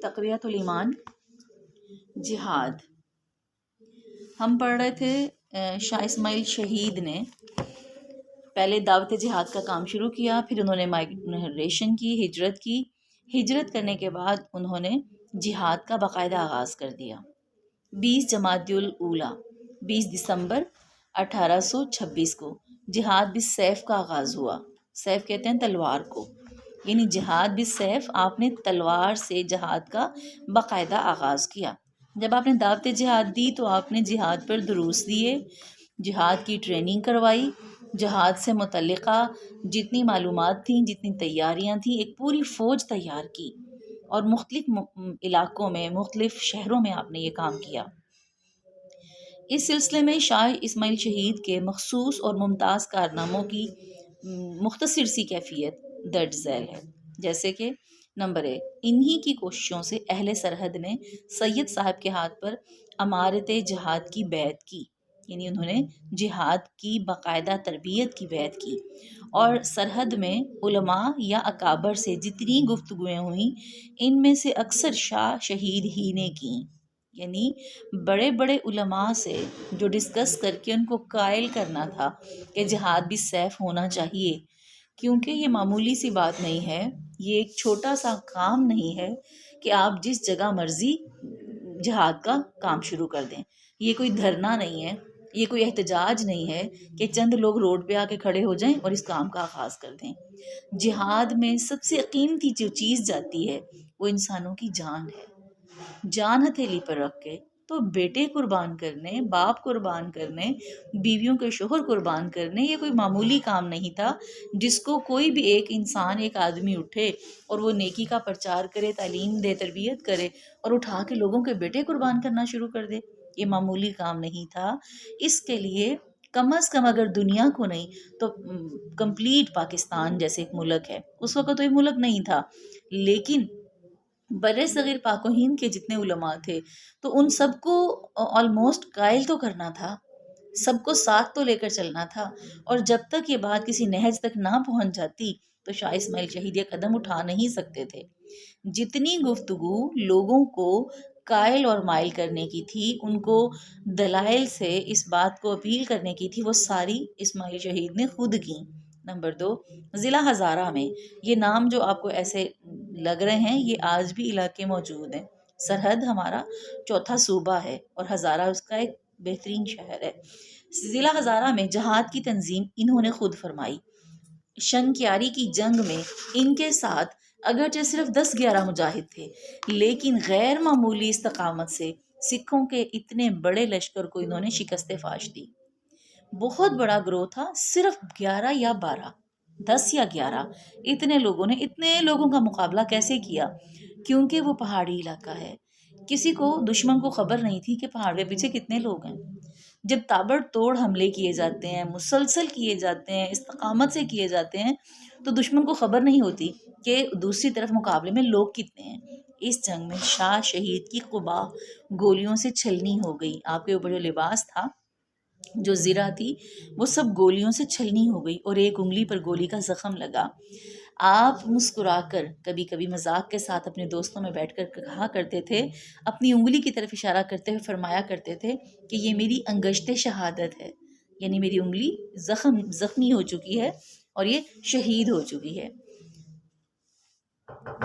تقویۃ الایمان، جہاد۔ ہم پڑھ رہے تھے شاہ اسماعیل شہید نے پہلے دعوت جہاد کا کام شروع کیا، پھر انہوں نے مائگریشن کی، ہجرت کی۔ ہجرت کرنے کے بعد انہوں نے جہاد کا باقاعدہ آغاز کر دیا۔ 20 جمادی الاولیٰ 20 دسمبر 1826 کو جہاد بالسیف کا آغاز ہوا۔ سیف کہتے ہیں تلوار کو، یعنی جہاد بالسیف، آپ نے تلوار سے جہاد کا باقاعدہ آغاز کیا۔ جب آپ نے دعوت جہاد دی تو آپ نے جہاد پر دروس دیے، جہاد کی ٹریننگ کروائی، جہاد سے متعلقہ جتنی معلومات تھیں، جتنی تیاریاں تھیں، ایک پوری فوج تیار کی، اور مختلف علاقوں میں، مختلف شہروں میں آپ نے یہ کام کیا۔ اس سلسلے میں شاہ اسماعیل شہید کے مخصوص اور ممتاز کارناموں کی مختصر سی کیفیت درج ذیل ہے، جیسے کہ نمبر 1، انہی کی کوششوں سے اہل سرحد نے سید صاحب کے ہاتھ پر امارت جہاد کی بیعت کی، یعنی انہوں نے جہاد کی باقاعدہ تربیت کی بیعت کی، اور سرحد میں علماء یا اکابر سے جتنی گفتگویں ہوئیں ان میں سے اکثر شاہ شہید ہی نے کیں، یعنی بڑے بڑے علماء سے جو ڈسکس کر کے ان کو قائل کرنا تھا کہ جہاد بھی سیف ہونا چاہیے، کیونکہ یہ معمولی سی بات نہیں ہے، یہ ایک چھوٹا سا کام نہیں ہے کہ آپ جس جگہ مرضی جہاد کا کام شروع کر دیں۔ یہ کوئی دھرنا نہیں ہے، یہ کوئی احتجاج نہیں ہے کہ چند لوگ روڈ پہ آ کے کھڑے ہو جائیں اور اس کام کا آغاز کر دیں۔ جہاد میں سب سے قیمتی جو چیز جاتی ہے وہ انسانوں کی جان ہے۔ جان ہتھیلی پر رکھ کے تو بیٹے قربان کرنے، باپ قربان کرنے، بیویوں کے شوہر قربان کرنے، یہ کوئی معمولی کام نہیں تھا جس کو کوئی بھی ایک انسان، ایک آدمی اٹھے اور وہ نیکی کا پرچار کرے، تعلیم دے، تربیت کرے اور اٹھا کے لوگوں کے بیٹے قربان کرنا شروع کر دے۔ یہ معمولی کام نہیں تھا۔ اس کے لیے کم از کم اگر دنیا کو نہیں تو کمپلیٹ پاکستان جیسے ایک ملک ہے، اس وقت تو یہ ملک نہیں تھا، لیکن بر صغیر پاک و ہند کے جتنے علماء تھے تو ان سب کو آلموسٹ قائل تو کرنا تھا، سب کو ساتھ تو لے کر چلنا تھا، اور جب تک یہ بات کسی نہج تک نہ پہنچ جاتی تو شاہ اسماعیل شہید یہ قدم اٹھا نہیں سکتے تھے۔ جتنی گفتگو لوگوں کو قائل اور مائل کرنے کی تھی، ان کو دلائل سے اس بات کو اپیل کرنے کی تھی، وہ ساری اسماعیل شہید نے خود کی۔ نمبر 2، ضلع ہزارہ میں، یہ نام جو آپ کو ایسے لگ رہے ہیں یہ آج بھی علاقے موجود ہیں۔ سرحد ہمارا چوتھا صوبہ ہے اور ہزارہ اس کا ایک بہترین شہر ہے۔ ضلع ہزارہ میں جہاد کی تنظیم انہوں نے خود فرمائی۔ شنکیاری کی جنگ میں ان کے ساتھ اگرچہ صرف 10-11 مجاہد تھے، لیکن غیر معمولی استقامت سے سکھوں کے اتنے بڑے لشکر کو انہوں نے شکست فاش دی۔ بہت بڑا گروہ تھا، صرف 11 یا 12، 10 یا 11، اتنے لوگوں کا مقابلہ کیسے کیا؟ کیونکہ وہ پہاڑی علاقہ ہے، کسی کو دشمن کو خبر نہیں تھی کہ پہاڑ کے پیچھے کتنے لوگ ہیں۔ جب تابڑ توڑ حملے کیے جاتے ہیں، مسلسل کیے جاتے ہیں، استقامت سے کیے جاتے ہیں، تو دشمن کو خبر نہیں ہوتی کہ دوسری طرف مقابلے میں لوگ کتنے ہیں۔ اس جنگ میں شاہ شہید کی قبا گولیوں سے چھلنی ہو گئی، آپ کے اوپر جو لباس تھا، جو زرہ تھی، وہ سب گولیوں سے چھلنی ہو گئی اور ایک انگلی پر گولی کا زخم لگا۔ آپ مسکرا کر کبھی کبھی مذاق کے ساتھ اپنے دوستوں میں بیٹھ کر کہا کرتے تھے، اپنی انگلی کی طرف اشارہ کرتے ہوئے فرمایا کرتے تھے کہ یہ میری انگشت شہادت ہے، یعنی میری انگلی زخمی ہو چکی ہے اور یہ شہید ہو چکی ہے۔